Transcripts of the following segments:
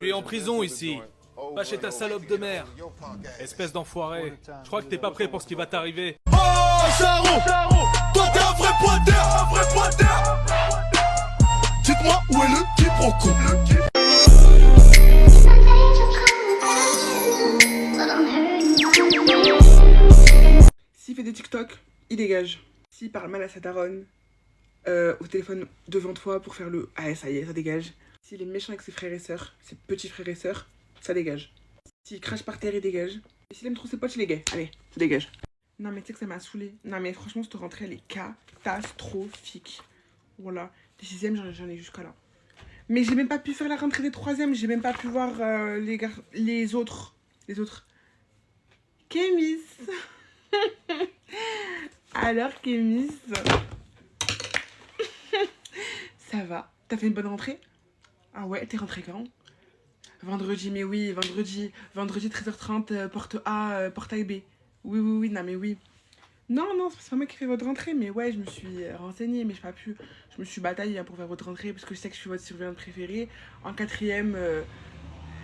Tu es en prison ici. Pas chez ta salope de mère. Espèce d'enfoiré. Je crois que t'es pas prêt pour ce qui va t'arriver. Oh, Charo, toi t'es un vrai pointeur. Dites-moi où est le quiproquo. S'il fait des TikTok, il dégage. S'il parle mal à sa daronne, au téléphone devant toi pour faire le ah ça y est, ça dégage. S'il est méchant avec ses frères et sœurs, ses petits frères et sœurs, ça dégage. S'il crache par terre, il dégage. Et s'il aime trop ses potes, il est gay. Allez, ça dégage. Non mais tu sais que ça m'a saoulé. Non mais franchement, cette rentrée, elle est catastrophique. Voilà. Les sixièmes, j'en ai jusqu'à là. Mais j'ai même pas pu faire la rentrée des troisièmes. J'ai même pas pu voir les autres. Les autres. Kémis. Alors Kémis. Ça va? T'as fait une bonne rentrée? Ah ouais, t'es rentrée quand? Vendredi, mais oui, vendredi 13h30, porte A, portail B. Oui, non mais oui. Non, c'est pas moi qui fais votre rentrée, mais ouais, je me suis renseignée, mais j'ai pas pu. Je me suis bataillée pour faire votre rentrée, parce que je sais que je suis votre surveillante préférée. En quatrième,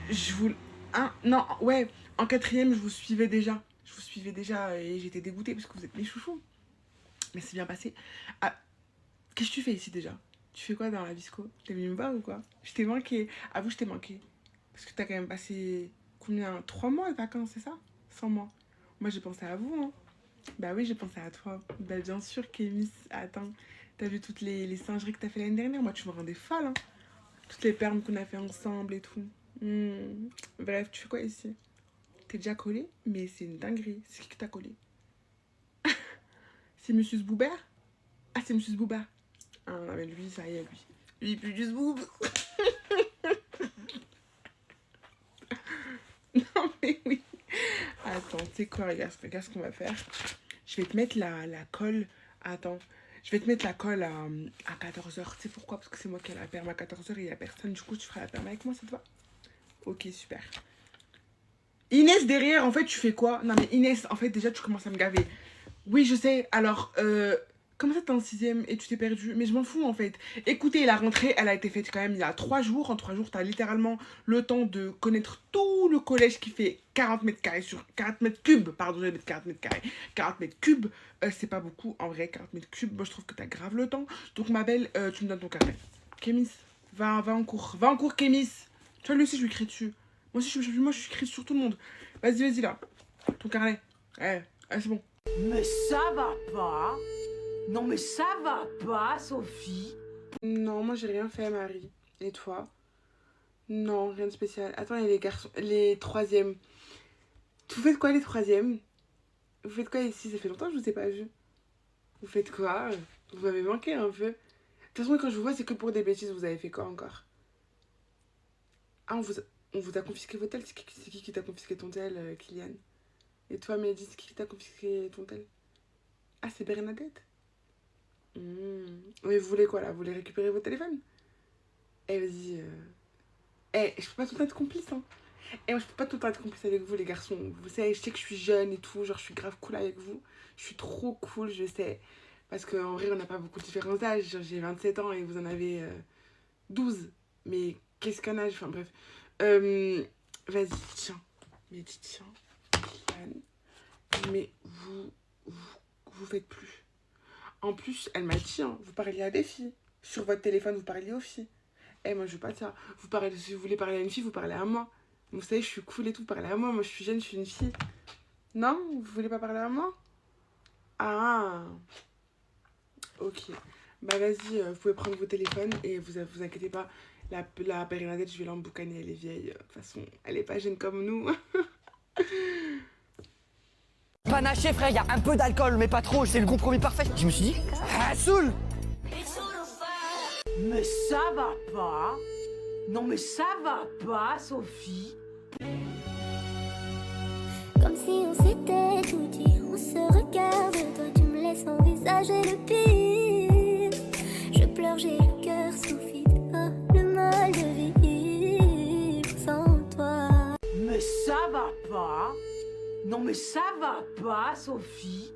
je vous... Hein, non, ouais, en quatrième, je vous suivais déjà. Et j'étais dégoûtée, parce que vous êtes mes chouchous. Mais c'est bien passé. Ah, qu'est-ce que tu fais ici déjà? Tu fais quoi dans la visco? T'es venu me voir ou quoi? Je t'ai manqué. Avoue, je t'ai manqué. Parce que t'as quand même passé combien? 3 mois de vacances, c'est ça? Sans moi. Moi, j'ai pensé à vous, hein. Bah oui, j'ai pensé à toi. Bah bien sûr, Kémis. Attends, t'as vu toutes les singeries que t'as fait l'année dernière? Moi, tu me rendais folle, hein. Toutes les permes qu'on a fait ensemble et tout. Bref, tu fais quoi ici? T'es déjà collé? Mais c'est une dinguerie. C'est qui que t'as collé? C'est Monsieur Zboubert? Ah, c'est Monsieur Zboubert. Ah non, mais lui, ça y est, lui. Lui, plus du Zboob. Non, mais oui. Attends, tu sais quoi, regarde ce qu'on va faire. Je vais te mettre la colle. Attends. Je vais te mettre la colle à 14h. Tu sais pourquoi? Parce que c'est moi qui ai la perme à 14h et il n'y a personne. Du coup, tu feras la perme avec moi, ça te va? Ok, super. Inès, derrière, en fait, tu fais quoi? Non, mais Inès, en fait, déjà, tu commences à me gaver. Oui, je sais. Alors, comment ça, t'es en sixième et tu t'es perdu? Mais je m'en fous, en fait. Écoutez, la rentrée, elle a été faite quand même il y a 3 jours. En 3 jours, t'as littéralement le temps de connaître tout le collège qui fait 40 mètres carrés sur 40 mètres cubes. Pardon, je vais mettre 40 mètres carrés. 40 mètres cubes, c'est pas beaucoup. En vrai, 40 mètres cubes, moi, je trouve que t'as grave le temps. Donc, ma belle, tu me donnes ton carnet. Kémis, va en cours. Va en cours, Kémis. Tu vois, lui aussi, je lui crie dessus. Moi aussi, je suis crie sur tout le monde. Vas-y, là. Ton carnet. C'est bon. Mais ça va pas. Non mais ça va pas, Sophie. Non, moi j'ai rien fait, Marie. Et toi? Non, rien de spécial. Attends, il y a les garçons, les troisièmes. Vous faites quoi les troisièmes? Vous faites quoi ici? Ça fait longtemps que je vous ai pas vu. Vous faites quoi? Vous m'avez manqué un peu. De toute façon, quand je vous vois, c'est que pour des bêtises. Vous avez fait quoi encore? Ah, on vous a confisqué vos tels? C'est qui t'a confisqué ton tel, Kylian? Et toi, Mehdi, c'est qui t'a confisqué ton tel? Ah, c'est Bernadette? Mais vous voulez quoi là? Vous voulez récupérer vos téléphones? Eh, vas-y. Je peux pas tout le temps être complice, hein. Moi, je peux pas tout le temps être complice avec vous, les garçons. Vous savez, je sais que je suis jeune et tout. Genre, je suis grave cool avec vous. Je suis trop cool, je sais. Parce qu'en vrai, on n'a pas beaucoup de différence d'âge. Genre, j'ai 27 ans et vous en avez 12. Mais qu'est-ce qu'un âge? Enfin, bref. Vas-y, tiens. Mais dis, tiens. Mais vous faites plus. En plus, elle m'a dit, hein, vous parliez à des filles. Sur votre téléphone, vous parliez aux filles. Moi, je veux pas de ça. Si vous voulez parler à une fille, vous parlez à moi. Vous savez, je suis cool et tout, parlez à moi. Moi, je suis jeune, je suis une fille. Non? Vous voulez pas parler à moi? Ah. Ok. Bah, vas-y, vous pouvez prendre vos téléphones et vous inquiétez pas. La Bernadette, je vais l'emboucaner, elle est vieille. De toute façon, elle est pas jeune comme nous. Panaché frère, y a un peu d'alcool mais pas trop, c'est le compromis parfait. Je me suis dit, ah saoul. Mais ça va pas. Non mais ça va pas, Sophie. Comme si on s'était tout dit, on se regarde. Toi tu me laisses envisager le pire. Je pleure, j'ai le cœur sous vide. Oh, le mal de vivre sans toi. Mais ça va pas. Non mais ça va pas, Sophie.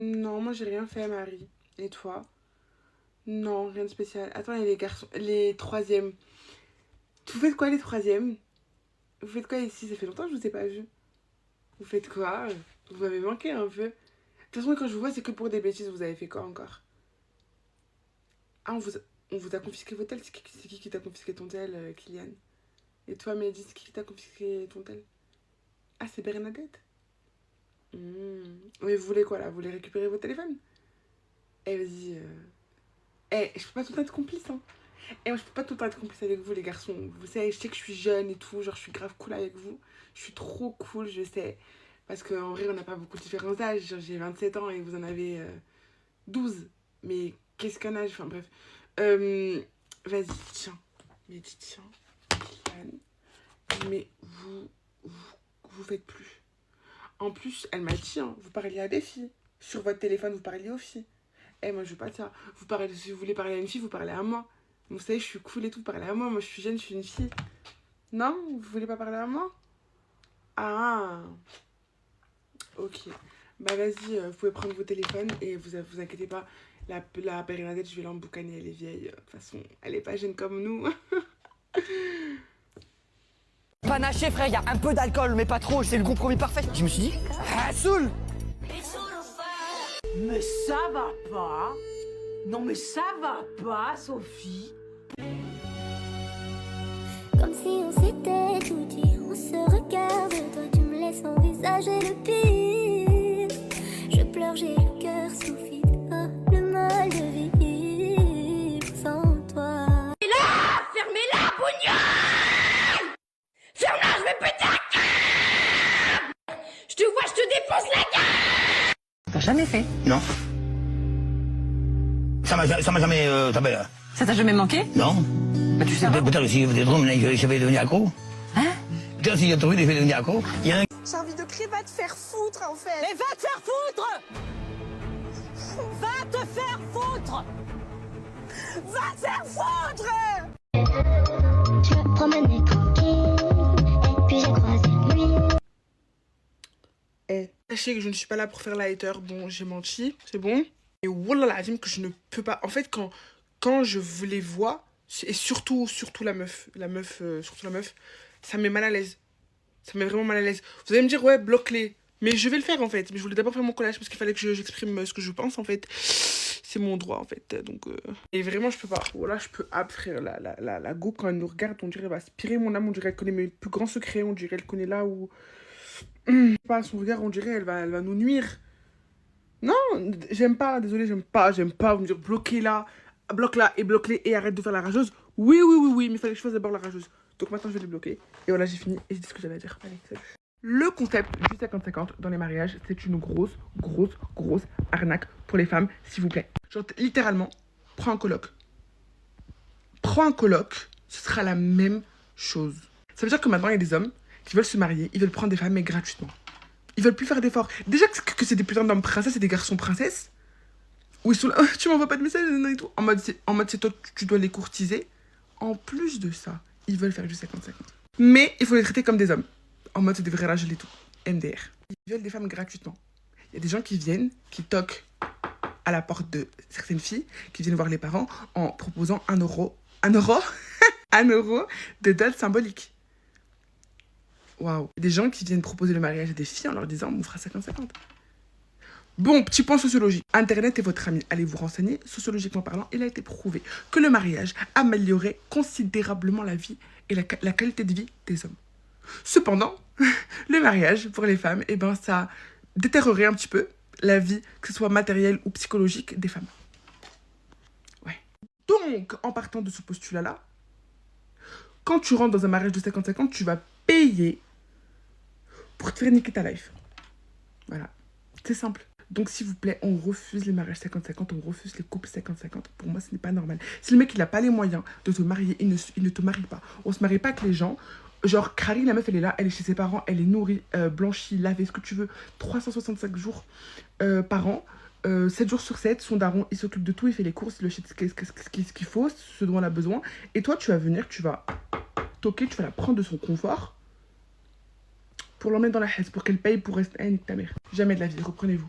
Non, moi, j'ai rien fait, Marie. Et toi? Non, rien de spécial. Attends, il y a les garçons, les troisièmes. Vous faites quoi les troisièmes? Vous faites quoi ici? Ça fait longtemps que je vous ai pas vu. Vous faites quoi? Vous m'avez manqué un peu. De toute façon, quand je vous vois, c'est que pour des bêtises. Vous avez fait quoi encore? Ah, on vous a confisqué vos tels? C'est qui t'a confisqué ton tel, Kylian? Et toi, Mehdi, c'est qui t'a confisqué ton tel? Ah, c'est Bernadette? Mais vous voulez quoi, là? Vous voulez récupérer vos téléphones? Eh, vas-y. Je peux pas tout le temps être complice, hein. Moi, je peux pas tout le temps être complice avec vous, les garçons. Vous savez, je sais que je suis jeune et tout. Genre, je suis grave cool avec vous. Je suis trop cool, je sais. Parce qu'en vrai, on n'a pas beaucoup de différence d'âge. Genre, j'ai 27 ans et vous en avez 12. Mais qu'est-ce qu'un âge? Enfin, bref. Vas-y, tiens. Mais tiens. Mais vous faites plus. En plus, elle m'a dit, hein, vous parliez à des filles. Sur votre téléphone, vous parliez aux filles. Moi, je veux pas de ça. Si vous voulez parler à une fille, vous parlez à moi. Vous savez, je suis cool et tout, parlez à moi. Moi, je suis jeune, je suis une fille. Non? Vous voulez pas parler à moi? Ah. Ok. Bah, vas-y, vous pouvez prendre vos téléphones et vous inquiétez pas. La Bernadette, je vais l'emboucaner, elle est vieille. De toute façon, elle est pas jeune comme nous. Panaché, frère, y a un peu d'alcool, mais pas trop, c'est le compromis parfait. Je me suis dit, ah, saoul. Mais ça va pas. Non mais ça va pas, Sophie. Comme si on s'était tout dit, on se regarde, toi tu me laisses envisager le pire. Je pleure, j'ai le cœur sous vide, oh, le mal de vivre sans toi. Et là, fermez-la, bougnoule. Ferme-la, je vais péter un câble. Je te vois, je te défonce la gueule. T'as jamais fait? Non. Ça m'a jamais... Ça t'a jamais manqué? Non. Bah tu sais pas. Peut-être si des drômes, je vais devenir accro. Hein? Peut-être si j'ai trouvé, je vais devenir accro. Il y a un... J'ai envie de crier, va te faire foutre en fait. Mais va te faire foutre! Va te faire foutre! Va te faire foutre. Je me promenais tranquille, et puis j'ai croisé lui. Sachez que je ne suis pas là pour faire la hater. Bon, j'ai menti, c'est bon. Et wallah, que je ne peux pas. En fait, quand je vous les vois, et surtout la meuf, surtout la meuf, ça me met mal à l'aise. Ça me met vraiment mal à l'aise. Vous allez me dire, ouais, bloque-les. Mais je vais le faire en fait. Mais je voulais d'abord faire mon collage parce qu'il fallait que j'exprime ce que je pense en fait. C'est mon droit en fait. Donc, Et vraiment, je peux pas. Voilà, je peux. Ah, frère, la go, quand elle nous regarde, on dirait elle va aspirer mon âme. On dirait qu'elle connaît mes plus grands secrets. On dirait qu'elle connaît là où. Pas son regard, on dirait elle va nous nuire. Non, j'aime pas, désolé, j'aime pas. Vous me dire bloquez-la, bloque-la et bloque-les et arrête de faire la rageuse. Oui, mais il fallait que je fasse d'abord la rageuse. Donc maintenant, je vais les bloquer. Et voilà, j'ai fini et j'ai dit ce que j'avais à dire. Allez, salut. Le concept du 50-50 dans les mariages, c'est une grosse arnaque pour les femmes, s'il vous plaît. Genre, littéralement, prends un coloc. Ce sera la même chose. Ça veut dire que maintenant, il y a des hommes qui veulent se marier, ils veulent prendre des femmes, mais gratuitement. Ils veulent plus faire d'efforts. Déjà que c'est des putains d'hommes princesses et des garçons princesses, où ils sont là, tu m'envoies pas de message et tout. En mode, c'est toi, tu dois les courtiser. En plus de ça, ils veulent faire du 50-50. Mais il faut les traiter comme des hommes. En mode, c'est des vrais rageux et tout. MDR. Ils veulent des femmes gratuitement. Il y a des gens qui viennent, qui toquent à la porte de certaines filles, qui viennent voir les parents en proposant 1 euro. 1 euro un euro de dot symbolique. Waouh. Des gens qui viennent proposer le mariage à des filles en leur disant on fera 50-50. Bon, petit point sociologique. Internet est votre ami. Allez vous renseigner. Sociologiquement parlant, il a été prouvé que le mariage améliorait considérablement la vie et la qualité de vie des hommes. Cependant, le mariage pour les femmes, ça détériorait un petit peu la vie, que ce soit matérielle ou psychologique, des femmes. Ouais. Donc, en partant de ce postulat-là, quand tu rentres dans un mariage de 50-50, tu vas payer pour te faire niquer ta life. Voilà. C'est simple. Donc, s'il vous plaît, on refuse les mariages 50-50, on refuse les couples 50-50. Pour moi, ce n'est pas normal. Si le mec, il n'a pas les moyens de te marier, il ne te marie pas. On ne se marie pas avec les gens. Genre, Crary, la meuf, elle est là, elle est chez ses parents, elle est nourrie, blanchie, lavée, ce que tu veux. 365 jours par an. 7 jours sur 7, son daron, il s'occupe de tout, il fait les courses, il achète ce qu'il faut, ce dont elle a besoin. Et toi, tu vas venir, tu vas toquer, tu vas la prendre de son confort pour l'emmener dans la haisse, pour qu'elle paye pour rester avec ta mère. Jamais de la vie, reprenez-vous.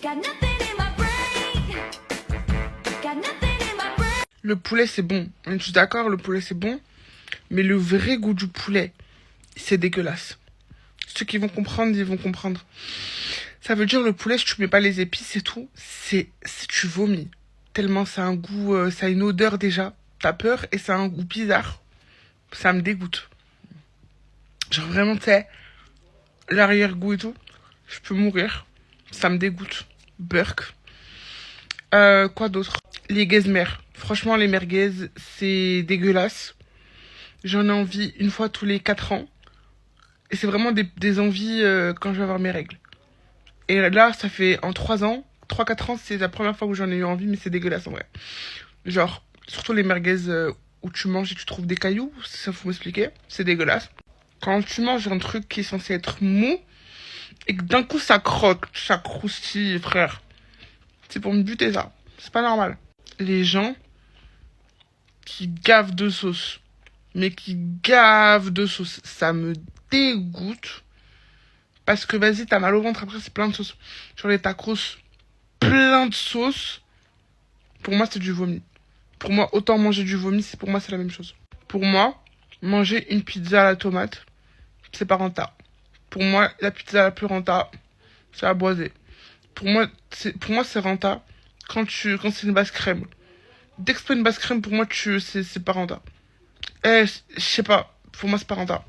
Got nothing in my brain. Le poulet, c'est bon. Je suis d'accord, le poulet, c'est bon. Mais le vrai goût du poulet, c'est dégueulasse. Ceux qui vont comprendre, ils vont comprendre. Ça veut dire le poulet, si tu mets pas les épices et tout, tu vomis. Tellement ça a un goût, ça a une odeur déjà. T'as peur et ça a un goût bizarre. Ça me dégoûte. Genre vraiment, tu sais, l'arrière-goût et tout, je peux mourir. Ça me dégoûte. Burk. Quoi d'autre? Les guezmer. Franchement, les merguez, c'est dégueulasse. J'en ai envie une fois tous les 4 ans. Et c'est vraiment des envies quand je vais avoir mes règles. Et là, ça fait en 3 ans, 3-4 ans, c'est la première fois où j'en ai eu envie, mais c'est dégueulasse en vrai. Genre, surtout les merguez où tu manges et tu trouves des cailloux, ça faut m'expliquer, c'est dégueulasse. Quand tu manges un truc qui est censé être mou, et que d'un coup ça croque, ça croustille, frère. C'est pour me buter ça, c'est pas normal. Les gens qui gavent de sauce, mais qui gavent de sauce, ça me dégoûte. Parce que vas-y, t'as mal au ventre, après c'est plein de sauce. Sur les tacos, plein de sauce. Pour moi, c'est du vomi. Pour moi, autant manger du vomi, pour moi, c'est la même chose. Pour moi, manger une pizza à la tomate, c'est pas renta. Pour moi, la pizza la plus renta, c'est la boisée. Pour moi, c'est renta quand c'est une basse crème. Dès que c'est pas une basse crème, pour moi, c'est pas renta. Je sais pas, pour moi, c'est pas renta.